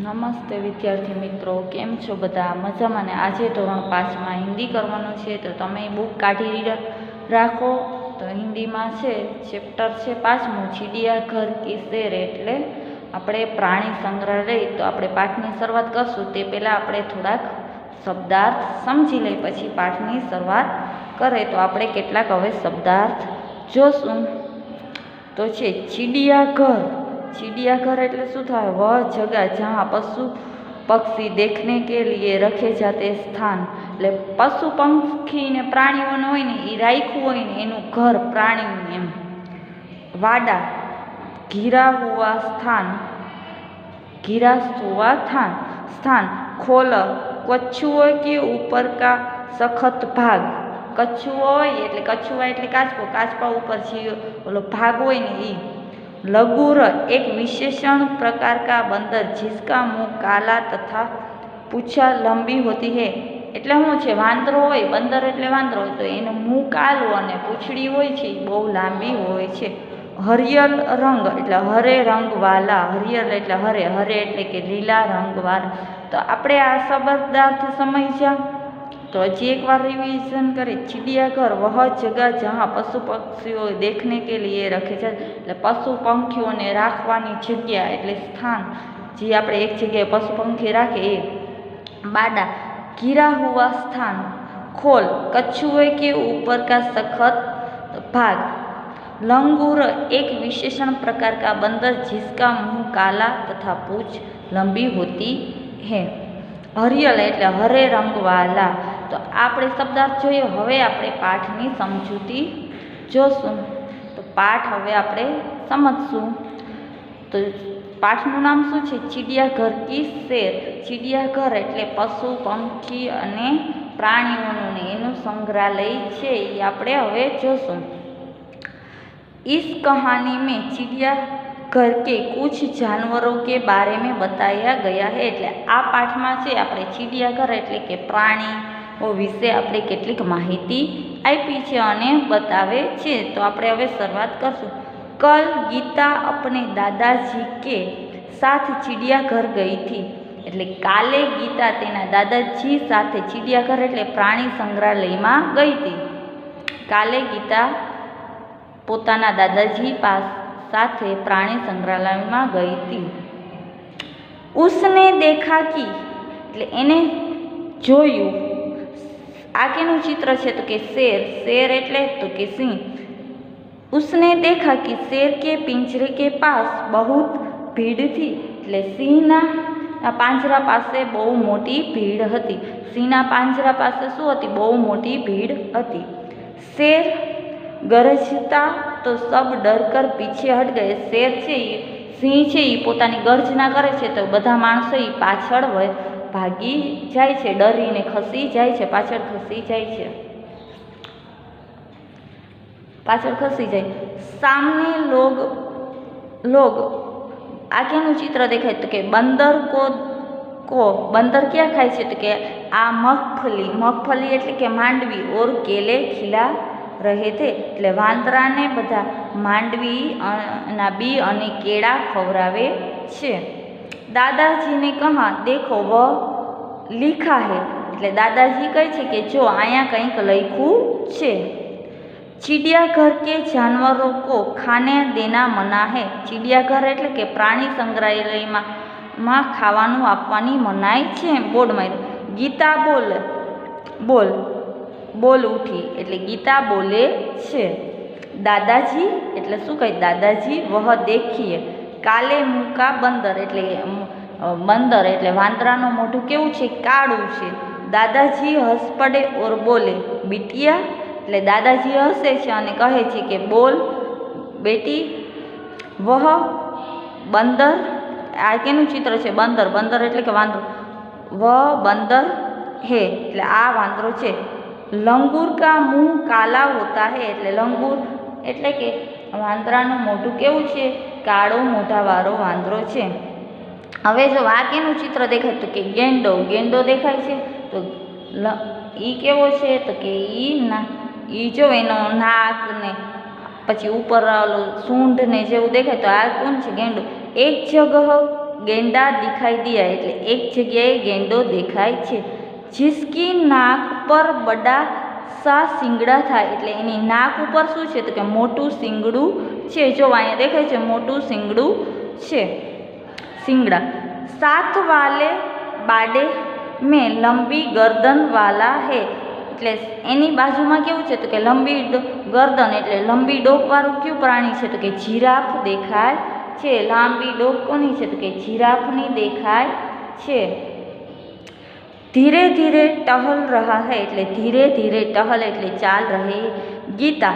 નમસ્તે વિદ્યાર્થી મિત્રો, કેમ છો બધા? મજામાં ને? આજે ધોરણ 5માં હિન્દી કરવાનું છે, તો તમે બુક કાઢી રાખો. તો હિન્દીમાં છે ચેપ્ટર છે 5મું, ચિડિયાઘર કી શેર, એટલે આપણે પ્રાણી સંગ્રહાલય. તો આપણે પાઠની શરૂઆત કરશું તે પહેલાં આપણે થોડાક શબ્દાર્થ સમજી લઈ, પછી પાઠની શરૂઆત કરે. તો આપણે કેટલાક હવે શબ્દાર્થ જોશું. તો છે ચિડિયાઘર. चिड़ियाघर એટલે શું થાય? वह जगह जहाँ पशु पक्षी देखने के लिए रखे जाते स्थान. એટલે પશુ પંખી ને પ્રાણીઓને હોય ને એ રાખ્યું હોય ને એનું ઘર પ્રાણીનું એમ. वाड़ा घिरा हुआ स्थान, घिरा हुआ स्थान. खोल कछुए के ऊपर का सख्त भाग. कछुओ હોય એટલે કछुआ એટલે કાચબો, કાચબા ઉપર જે ઓલો ભાગ હોય ને એ. लगूर एक विशेषण प्रकार का बंदर जिसका मुंह काला तथा पूछा लंबी होती है. એટલે શું છે? વાંદરો હોય, બંદર એટલે વાંદરો હોય, તો એનું મુંહ કાલું અને પૂંછડી હોય છે બહુ લાંબી હોય છે. હરિયલ રંગ એટલે હરે રંગવાલા. હરિયલ એટલે હરે, હરે એટલે કે લીલા રંગવાળા. તો આપણે આ શબ્દાર્થ સમજ્યા. तो हजी एक बार रिवीजन करें. चिड़ियाघर वह जगह जहाँ पशु पक्षीओ देखने के लिए रखे जाए. એટલે પશુ પંખીઓને રાખવાની જગ્યા એટલે સ્થાન, જે આપણે એક જગ્યાએ પશુ પંખી રાખે એ. बाड़ा घिरा हुआ स्थान. खोल कछुए के ऊपर का सख्त भाग. लंगूर एक विशेषण प्रकार का बंदर जिसका मुंह काला तथा पूंछ लंबी होती है. हरियल એટલે હરે રંગવાલા. તો આપણે શબ્દાર્થ જોયો. હવે આપણે પાઠની સમજૂતી જોશું. તો પાઠ હવે આપણે સમજશું. તો પાઠનું નામ શું છે? ચિડિયાઘર કી શેર. ચિડિયાઘર એટલે પશુ પંખી અને પ્રાણીઓનું એનું સંગ્રહાલય છે, એ આપણે હવે જોશું. इस कहानी में चिड़ियाघर के कुछ जानवरों के बारे में बताया गया है. એટલે આ પાઠમાં છે આપણે ચિડિયાઘર એટલે કે પ્રાણીઓ વિશે આપણે કેટલીક માહિતી આપી છે અને બતાવે છે. તો આપણે હવે શરૂઆત કરશું. કલ ગીતા अपने दादाजी के साथ चिड़ियाघर गई थी. એટલે કાલે ગીતા તેના દાદાજી સાથે ચિડિયાઘર એટલે પ્રાણી સંગ્રહાલયમાં ગઈ હતી. કાલે ગીતા પોતાના દાદાજી સાથે પ્રાણી સંગ્રહાલયમાં ગઈ હતી. ઉસને દેખા કી એટલે એને જોયું. આ કેનું ચિત્ર છે? તો કે શેર. શેર એટલે તો કે સિંહ. उसने देखा कि शेर के पिंजरे के पास बहुत भीड़ थी. એટલે સિંહના પાંજરા પાસે બહુ મોટી ભીડ હતી. સિંહના પાંજરા પાસે શું હતી? બહુ મોટી ભીડ હતી. શેર ગરજતા તો સબ ડરકર પીછે હટ ગયે. શેર છે એ સિંહ છે એ પોતાની ગર્જના કરે છે તો બધા માણસો એ પાછળ ભાગી જાય છે, ડરીને ખસી જાય છે, પાછળ ખસી જાય છે, પાછળ ખસી જાય. સામને લોગ આગળનું ચિત્ર દેખાય. તો કે બંદર કો બંદર ક્યાં ખાય છે? તો કે આ મગફળી એટલે કે માંડવી ઓર કેલે ખીલા રહે તે. એટલે વાંદરાને બધા માંડવી ના બી અને કેળા ખવડાવે છે. દાદાજીને કહા દેખો વહ લીખા હે. એટલે દાદાજી કહે છે કે જો અહીંયા કંઈક લખ્યું છે. चिड़ियाघर के जानवरों को खाने देना मना है. चिड़ियाघर એટલે કે પ્રાણી સંગ્રહાલયમાં ખાવાનું આપવાની મનાઈ છે. બોર્ડ માર્યું. ગીતા બોલ ઉઠી એટલે ગીતા બોલે છે. દાદાજી એટલે શું કહે? દાદાજી વહ દેખીએ. કાલે મુકા બંદર એટલે બંદર એટલે વાંદરાનું મોઢું કેવું છે? કાળું છે. દાદાજી હસ પડે ઓર બોલે બિટિયા એટલે દાદાજી હસે છે અને કહે છે કે બોલ બેટી. વહ બંદર. આ કેનું ચિત્ર છે? બંદર. બંદર એટલે કે વાંદરો. વહ બંદર હે એટલે આ વાંદરો છે. લંગૂર કા મુંહ કાલા હોતા હે. એટલે લંગૂર એટલે કે વાંદરાનું મોઢું કેવું છે? કાળો મોઢાવાળો વાંદરો છે. હવે જો આ કેનું ચિત્ર દેખાય? તો કે ગેંડો. ગેંડો દેખાય છે. તો ઈ કેવો છે? તો કે ઈ જો એનો નાક ને પછી ઉપર સૂંઢ ને જેવું દેખાય તો આ કોણ છે? ગેંડો. એક જગહ गेंडा दिखाई दिया એટલે એક જગ્યાએ गेंडो દેખાય છે। जिसकी नाक पर बड़ा सा सिंगड़ा था એટલે એની નાક ઉપર શું છે તો કે મોટું સિંગડું છે। જો અહીંયા દેખાય છે મોટું સિંગડું છે सिंगड़ा। साथ वाले बाडे में लंबी गर्दन वाला है એટલે એની બાજુમાં કેવું છે તો કે લંબી ગરદન એટલે લંબી ડોકવાળું કયું પ્રાણી છે તો કે જીરાફ દેખાય છે। લાંબી ડોક કોની છે તો કે જીરાફની દેખાય છે। धीरे धीरे टहल रहा है એટલે धीरे धीरे टहल એટલે ચાલ રહે। गीता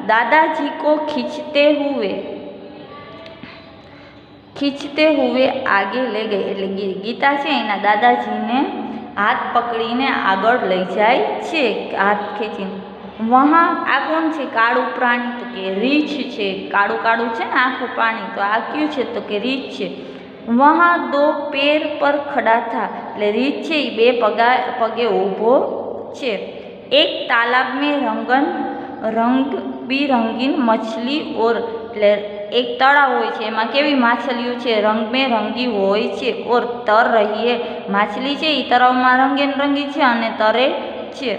दादाजी को खींचते हुए आगे ले गई એટલે ગીતા છે એના દાદાજીને હાથ પકડીને આગળ લઈ જાય છે હાથ ખેંચીને। વહાં આ કોણ છે કાળું પ્રાણી તો કે રીંછ છે। કાળું કાળું છે ને આખું પ્રાણી તો આ કયું છે તો કે રીંછ છે। वहाँ दो पैर पर खड़ा था એટલે રીંછ છે એ બે પગે ઊભો છે। एक तालाब में रंग बिरंगीन मछली और એટલે एक तળાવ હોય છે એમાં કેવી માછલીઓ છે રંગબેરંગી હોય છે। और तर रही है માછલી છે એ તળાવમાં રંગેરંગી છે અને તરે છે।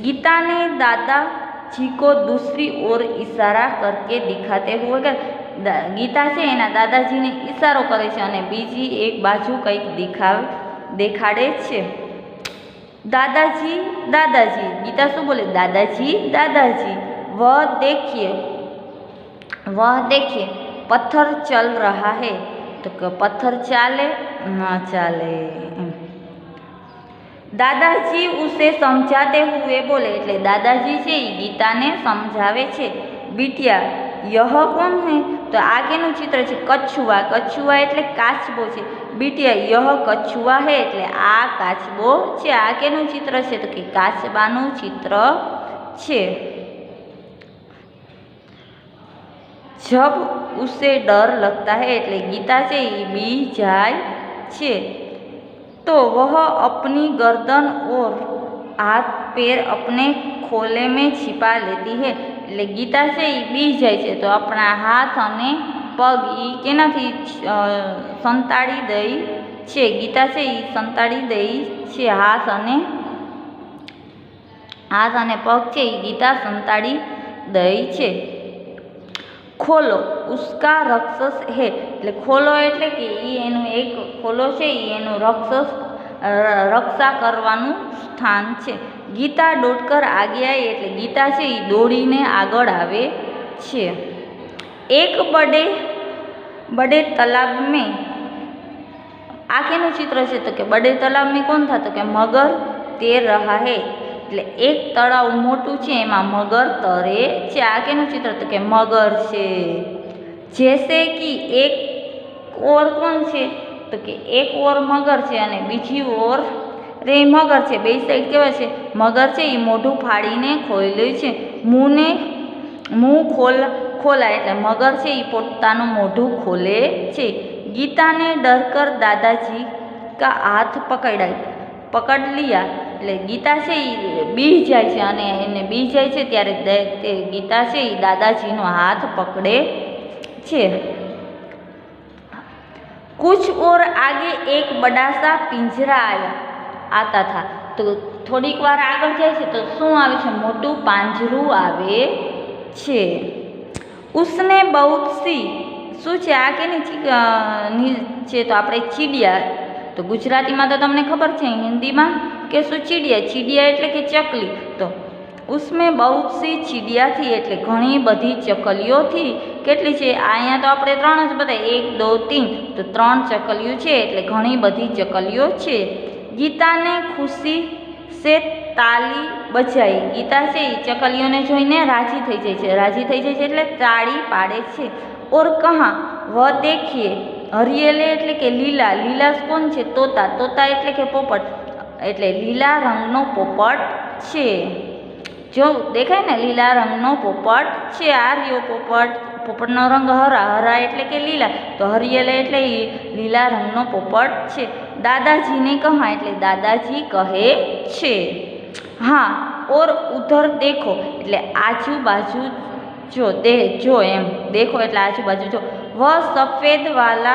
गीता ने दादाजी को दूसरी ओर इशारा करके दिखाते हुए गीता છે એના દાદાજીને ઈશારો કરે છે અને બીજી એક બાજુ કંઈક દેખાડે છે। दादाजी दादाजी गीता શું બોલે दादाजी दादाजी। वह देखिए पत्थर चल रहा है तो पत्थर चाले ना चाले। दादाजी उसे समझाते हुए बोले એટલે દાદાજી છે એ ગીતાને સમજાવે છે। बिटिया यह कौन है तो આગેનું ચિત્ર છે કછુઆ। કછુઆ એટલે કાચબો છે। बिटिया यह कछुआ है એટલે આ કાચબો છે। આગેનું ચિત્ર છે તો કે કાચબાનું ચિત્ર છે। जब उसे डर लगता है એટલે ગીતા છે એ બી જાય છે। तो वह अपनी गर्दन और हाथ पैर अपने खोले में छिपा लेती है એટલે ગીતા છે એ બી જાય છે તો આપણા હાથ અને પગ એ કેનાથી સંતાડી દઈ છે। ગીતા છે એ સંતાડી દઈ છે હાથ અને પગ છે એ ગીતા સંતાડી દઈ છે। खोलो उसका राक्षस है એટલે ખોલો એટલે કે એ એનું એક ખોલો છે એ એનું રક્ષા કરવાનું સ્થાન છે। ગીતા દોડકર આગે આવી એટલે ગીતા છે એ દોડીને આગળ આવે છે। એક बड़े तालाब में આ કેનું ચિત્ર છે તો કે બડે તલાબ में કોણ था તો કે મગર તैर रहा है એટલે એક તળાવ મોટું છે એમાં મગર તરે છે। આ કેનું ચિત્ર તો કે મગર છે। जैसे कि एक और કોણ છે તો કે એક ઓર મગર છે અને બીજી ઓર રે મગર છે। બે સાઈડ કેવા છે મગર છે એ મોઢું ફાડીને ખોલ્યું છે। મું ખોલાય એટલે મગર છે એ પોતાનું મોઢું ખોલે છે। गीता ने डरकर दादाजी का हाथ पकड़ लिया એટલે ગીતા છે એ બી જાય છે અને એને બી જાય છે ત્યારે તે ગીતા છે એ દાદાજીનો હાથ પકડે છે। कुछ और आगे एक बड़ा सा पिंजरा आता था तो થોડીક વાર આગળ જાય છે તો શું આવે છે મોટું પાંજરું આવે છે। उसने बहुत सी શું છે આ કેની છે તો આપણે ચીડિયા તો ગુજરાતીમાં તો તમને ખબર છે હિન્દીમાં કે શું ચીડિયા એટલે કે ચકલી। તો उसमें बहुत सी चिड़िया थी એટલે ઘણી બધી ચકલીઓ थी। કેટલી છે અહીંયા તો આપણે ત્રણ જ બતાવી 1 2 3 તો 3 ચકલીઓ છે એટલે ઘણી બધી ચકલીઓ છે। ગીતા ને ખુશી से તાલી બજાઈ ગીતા છે એ ચકલીઓને જોઈને રાજી થઈ જાય છે એટલે તાળી પાડે છે। और कहाँ वह देखिए हरियले એટલે કે લીલા કોણ છે તોતા એટલે કે પોપટ એટલે લીલા રંગનો પોપટ છે। જો દેખાય ને લીલા રંગનો પોપટ છે આ રહ્યો પોપટનો રંગ હરા એટલે કે લીલા તો હરિયલે એટલે લીલા રંગનો પોપટ છે। દાદાજીને કહા એટલે દાદાજી કહે છે। हाँ और उधर देखो એટલે આજુબાજુ જો એમ દેખો એટલે આજુબાજુ જો वह सफ़ेद वाला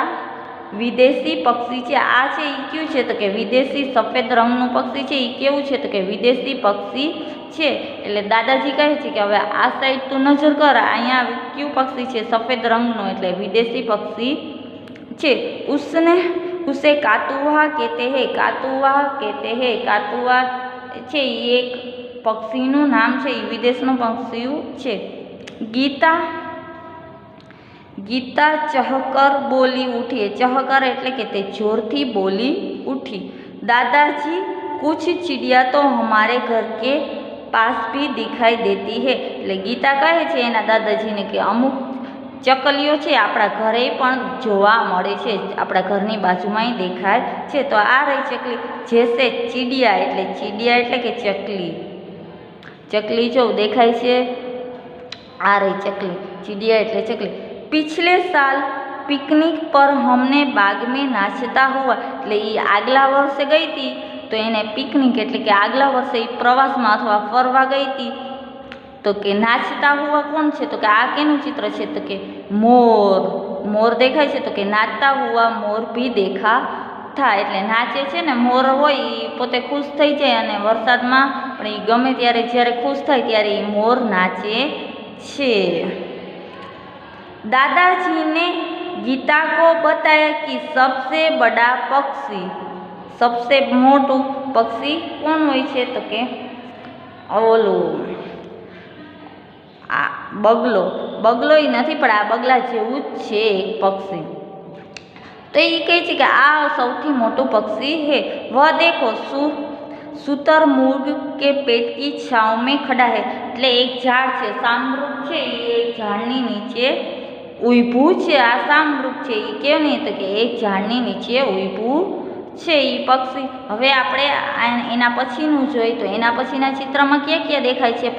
વિદેશી પક્ષી છે. આ છે એ કયું છે? તો કે વિદેશી સફેદ રંગનું પક્ષી છે. એ કેવું છે? તો કે વિદેશી પક્ષી છે. એટલે દાદાજી કહે છે કે હવે આ સાઈડ તું નજર કર, અહીંયા કયું પક્ષી છે? સફેદ રંગનું, એટલે વિદેશી પક્ષી છે. ઉસે કાતુઆ કહેતે હૈ, કાતુઆ કહેતે હૈ. કાતુઆ છે એ એક પક્ષીનું નામ છે, એ વિદેશનું પક્ષી છે. ગીતા ચહકર બોલી ઉઠી. ચહકર એટલે કે તે જોરથી બોલી ઉઠી. દાદાજી કુછ ચિડિયા તો હમારે ઘર કે પાસ ભી દિખાઈ દેતી હૈ. એટલે ગીતા કહે છે એના દાદાજીને કે અમુક ચકલીઓ છે આપણા ઘરે પણ જોવા મળે છે, આપણા ઘરની બાજુમાં દેખાય છે. તો આ રહી ચકલી. જેસે ચીડિયા એટલે કે ચકલી. ચકલી જો દેખાય છે, આ રહી ચકલી. ચીડિયા એટલે ચકલી. पिछले साल पिकनिक पर हमने बाग में नाचता हुआ. એટલે એ આગલા વર્ષે ગઈ હતી તો એને પિકનિક એટલે કે આગલા વર્ષે એ પ્રવાસમાં અથવા ફરવા ગઈ હતી. તો કે નાચતા હુઆ કોણ છે? તો કે આ કેનું ચિત્ર છે? તો કે મોર. મોર દેખાય છે. તો કે નાચતા હુઆ મોર ભી દેખા થા. એટલે નાચે છે ને મોર હોય એ પોતે ખુશ થઈ જાય, અને વરસાદમાં પણ એ ગમે ત્યારે જ્યારે ખુશ થાય ત્યારે એ મોર નાચે છે. दादाजी ने गीता को बताया कि सबसे बड़ा पक्षी, सबसे मोटू पक्षी कौन હોય છે? તો કે ઓલું આ બગલો. બગલો એ નથી પણ આ બગલા જેવું જ છે એક પક્ષી. તો એ કહે છે કે આ સૌથી મોટું પક્ષી હે. વહ દેખો शुतुरमुर्ग के पेट की छाँव में खड़ा है. એટલે એક ઝાડ છે, શામવૃક્ષ છે, એ એક ઝાડની નીચે ઊભું છે. આ શામવૃક્ષ છે એ કેવું નહીં? તો કે એક ઝાડની નીચે ઊભું છે એ પક્ષી. હવે આપણે એના પછીનું જોઈએ તો એના પછીના ચિત્રમાં ક્યાં ક્યાં દેખાય છે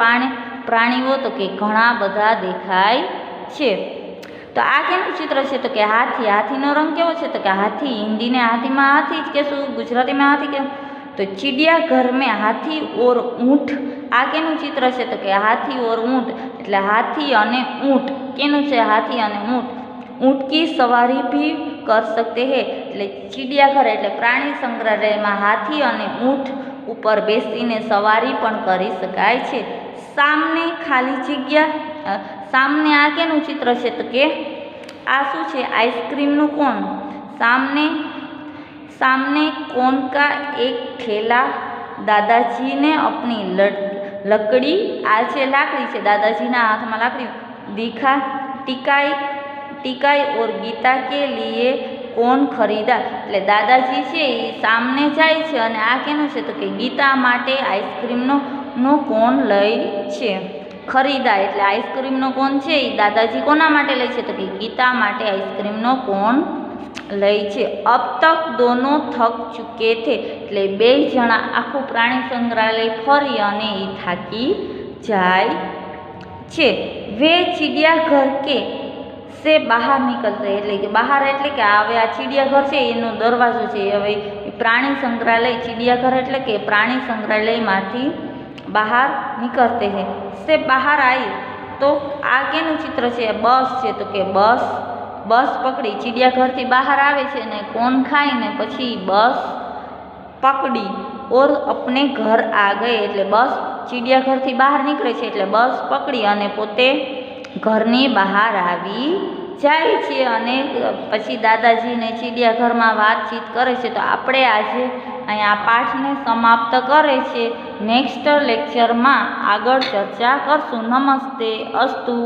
પ્રાણીઓ? તો કે ઘણા બધા દેખાય છે. તો આ કેનું ચિત્ર છે? તો કે હાથી. હાથીનો રંગ કેવો છે? તો કે હાથી. હિન્દીને હાથીમાં હાથી જ કહેશું, ગુજરાતીમાં હાથી કેવું? તો ચિડિયા ઘર મેં હાથી ઓર ઊંટ. આ કેનું ચિત્ર છે? તો કે હાથી ઓર ઊંટ. એટલે હાથી અને ઊંટ. કેનું છે? હાથી અને ઊંટ. ઊંટ કી સવારી ભી કર સકતે હે. એટલે ચિડિયાઘર એટલે પ્રાણી સંગ્રહાલયમાં હાથી અને ઊંટ ઉપર બેસીને સવારી પણ કરી શકાય છે. સામને ખાલી જગ્યા. સામને આ કેનું ચિત્ર છે? તો કે આ શું છે? આઈસ્ક્રીમનું કોન. सामने कोन का एक ठेला. दादाजी ने अपनी लकड़ी, आ છે લાકડી છે, દાદાજીના હાથમાં લાકડી. दिखा टिकाई और गीता के लिए કોન ખરીદા. એટલે દાદાજી છે એ સામને જાય છે અને આ કેનું છે? તો કે ગીતા માટે આઈસ્ક્રીમનો કોન લઈ છે. ખરીદા એટલે આઈસ્ક્રીમનો કોન છે એ દાદાજી કોના માટે લે છે? તો કે ગીતા માટે આઈસ્ક્રીમનો કોન લઈ છે. અબ તક દોનો થક ચૂકે થે. એટલે બે જણા આખું પ્રાણી સંગ્રહાલય ફરી અને એ થાકી જાય છે. વે ચિડિયાઘર કે સે બહાર નીકળતે. એટલે કે બહાર એટલે કે હવે આ ચિડિયાઘર છે એનો દરવાજો છે. હવે પ્રાણી સંગ્રહાલય, ચિડિયાઘર એટલે કે પ્રાણી સંગ્રહાલયમાંથી બહાર નીકળતે હે. સે બહાર આવી તો આ કેનું ચિત્ર છે? બસ છે. તો કે બસ પકડી. ચિડિયાઘરથી બહાર આવે છે ને કોન ખાઈને પછી બસ પકડી. ઓર અપને ઘર આ ગઈ. એટલે બસ ચિડિયાઘરથી બહાર નીકળે છે એટલે બસ પકડી અને પોતે ઘરની બહાર આવી જાય છે. અને પછી દાદાજીને ચિડિયાઘરમાં વાતચીત કરે છે. તો આપણે આજે અહીંયા પાઠને સમાપ્ત કરે છે. નેક્સ્ટ લેક્ચરમાં આગળ ચર્ચા કરશું. નમસ્તે, અસ્તુ.